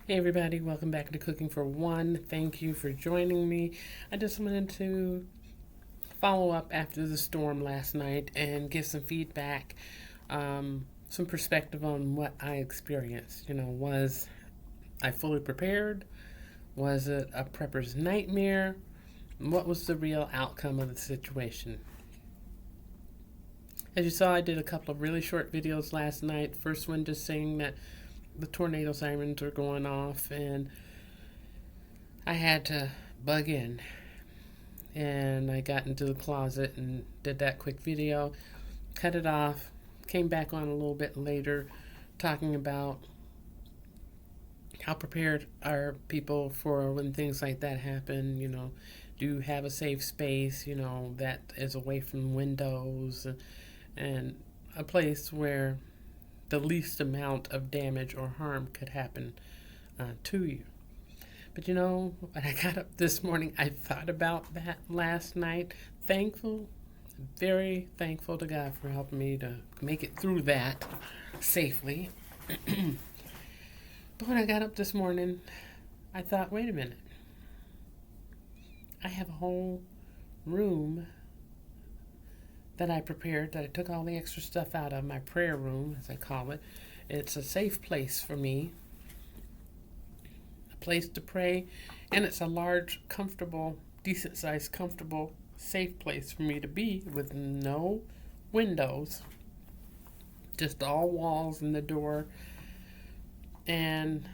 Hey everybody, welcome back to Cooking for One. Thank you for joining me. I just wanted to follow up after the storm last night and give some feedback, some perspective on what I experienced. Was I fully prepared? Was it a prepper's nightmare? What was the real outcome of the situation? As you saw, I did a couple of really short videos last night. First one just saying that the tornado sirens were going off and I had to bug in, and I got into the closet and did that quick video, cut it off, came back on a little bit later talking about how prepared are people for when things like that happen. Do you have a safe space, that is away from windows and a place where the least amount of damage or harm could happen to you. But when I got up this morning, I thought about that last night. Thankful, very thankful to God for helping me to make it through that safely. But when I got up this morning, I thought, wait a minute. I have a whole room that I prepared, that I took all the extra stuff out of, my prayer room, as I call it. It's a safe place for me, a place to pray, and it's a large, comfortable, decent sized, comfortable, safe place for me to be with no windows, just all walls and the door. And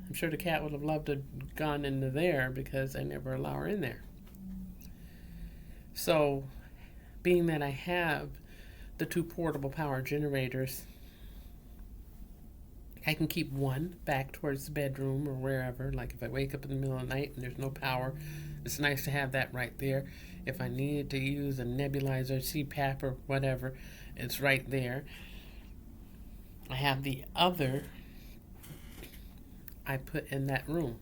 I'm sure the cat would have loved to have gone into there because I never allow her in there. So, being that I have the two portable power generators, I can keep one back towards the bedroom or wherever. Like if I wake up in the middle of the night and there's no power, it's nice to have that right there. If I needed to use a nebulizer, CPAP, or whatever, it's right there. I have the other I put in that room.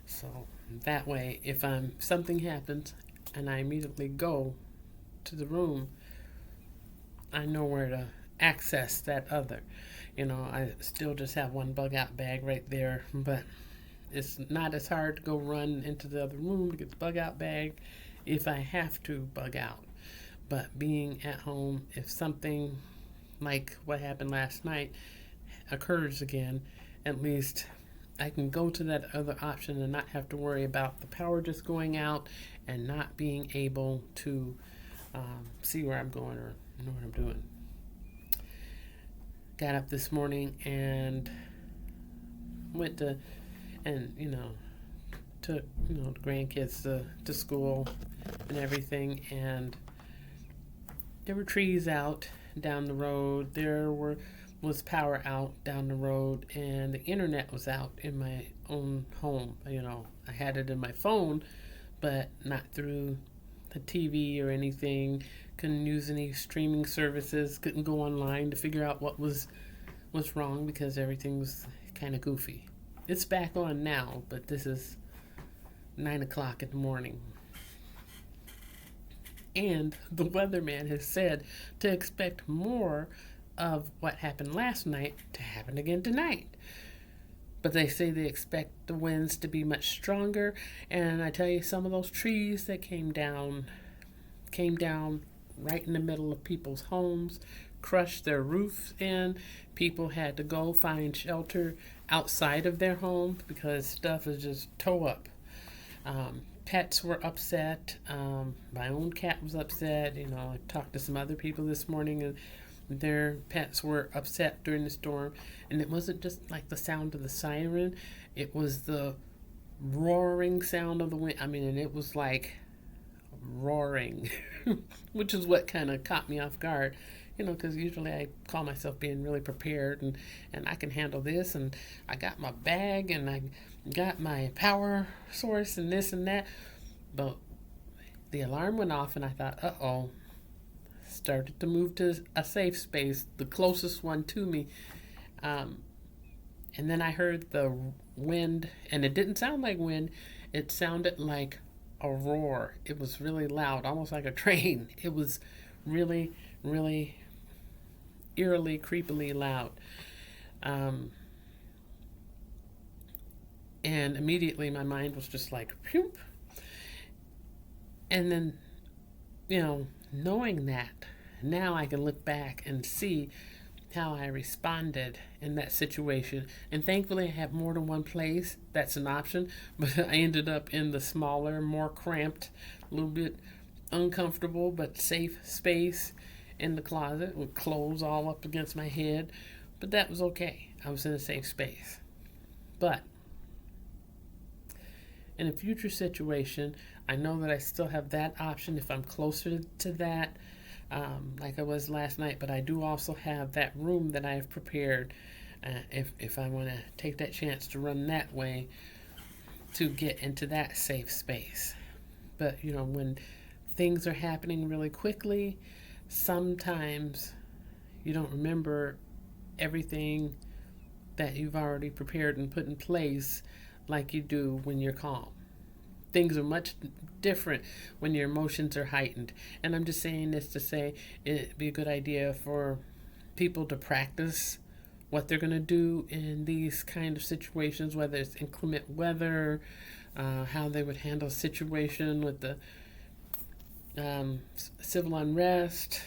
So that way, if something happens and I immediately go to the room, I know where to access that other. I still just have one bug out bag right there, but it's not as hard to go run into the other room to get the bug out bag if I have to bug out. But being at home, if something like what happened last night occurs again, at least I can go to that other option and not have to worry about the power just going out and not being able to see where I'm going or know what I'm doing. Got up this morning and went to, and took the grandkids to school and everything, and there were trees out down the road. Was power out down the road, and the internet was out in my own home. I had it in my phone, but not through the TV or anything. Couldn't use any streaming services. Couldn't go online to figure out what was wrong because everything was kind of goofy. It's back on now, but this is 9 o'clock in the morning. And the weatherman has said to expect more of what happened last night to happen again tonight. But they say they expect the winds to be much stronger. And I tell you, some of those trees that came down right in the middle of people's homes, crushed their roofs in. People had to go find shelter outside of their homes because stuff is just toe up. Pets were upset. My own cat was upset. I talked to some other people this morning, and their pets were upset during the storm. And it wasn't just like the sound of the siren, it was the roaring sound of the wind. And it was like roaring, which is what kind of caught me off guard. Because usually I call myself being really prepared and I can handle this, and I got my bag and I got my power source and this and that. But the alarm went off and I thought, uh-oh. Started to move to a safe space, the closest one to me. And then I heard the wind, and it didn't sound like wind. It sounded like a roar. It was really loud, almost like a train. It was really, really eerily, creepily loud. And immediately my mind was just like, phew. And then, knowing that, now I can look back and see how I responded in that situation. And thankfully, I have more than one place that's an option, but I ended up in the smaller, more cramped, a little bit uncomfortable but safe space in the closet with clothes all up against my head. But that was okay. I was in a safe space. But in a future situation, I know that I still have that option if I'm closer to that, like I was last night. But I do also have that room that I have prepared if I want to take that chance to run that way to get into that safe space. But, when things are happening really quickly, sometimes you don't remember everything that you've already prepared and put in place like you do when you're calm. Things are much different when your emotions are heightened. And I'm just saying this to say it'd be a good idea for people to practice what they're going to do in these kind of situations, whether it's inclement weather, how they would handle a situation with the civil unrest,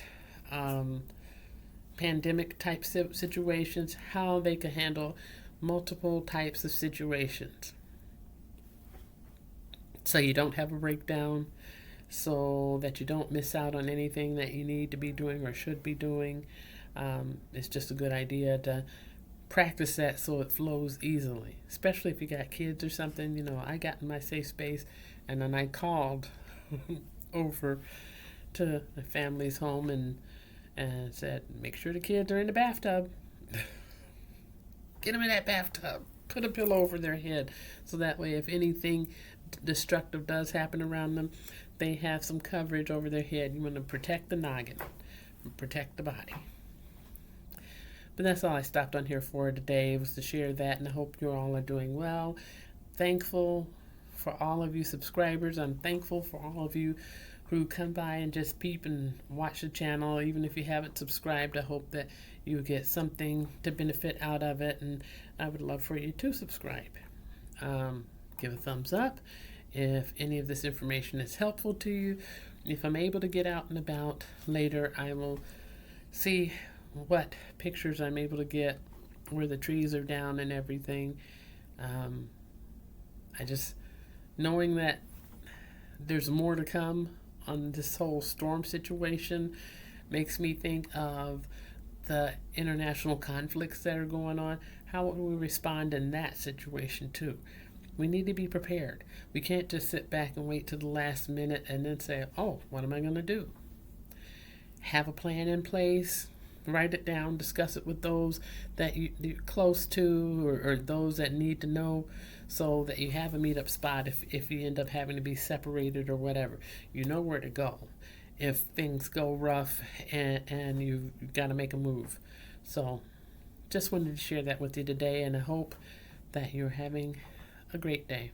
pandemic type situations, how they can handle multiple types of situations. So you don't have a breakdown, so that you don't miss out on anything that you need to be doing or should be doing. It's just a good idea to practice that so it flows easily, especially if you got kids or something. I got in my safe space and then I called over to the family's home and said, make sure the kids are in the bathtub. Get them in that bathtub. Put a pillow over their head so that way if anything destructive does happen around them, they have some coverage over their head. You want to protect the noggin, protect the body. But that's all I stopped on here for today, was to share that, and I hope you all are doing well. Thankful for all of you subscribers. I'm thankful for all of you who come by and just peep and watch the channel. Even if you haven't subscribed, I hope that you get something to benefit out of it, and I would love for you to subscribe. Give a thumbs up if any of this information is helpful to you. If I'm able to get out and about later, I will see what pictures I'm able to get where the trees are down and everything. I just, knowing that there's more to come on this whole storm situation, makes me think of the international conflicts that are going on. How would we respond in that situation too? We need to be prepared. We can't just sit back and wait to the last minute and then say, oh, what am I going to do? Have a plan in place, write it down, discuss it with those that you're close to, or those that need to know, so that you have a meetup spot if you end up having to be separated or whatever. You know where to go if things go rough and you've got to make a move. So just wanted to share that with you today, and I hope that you're having a great day.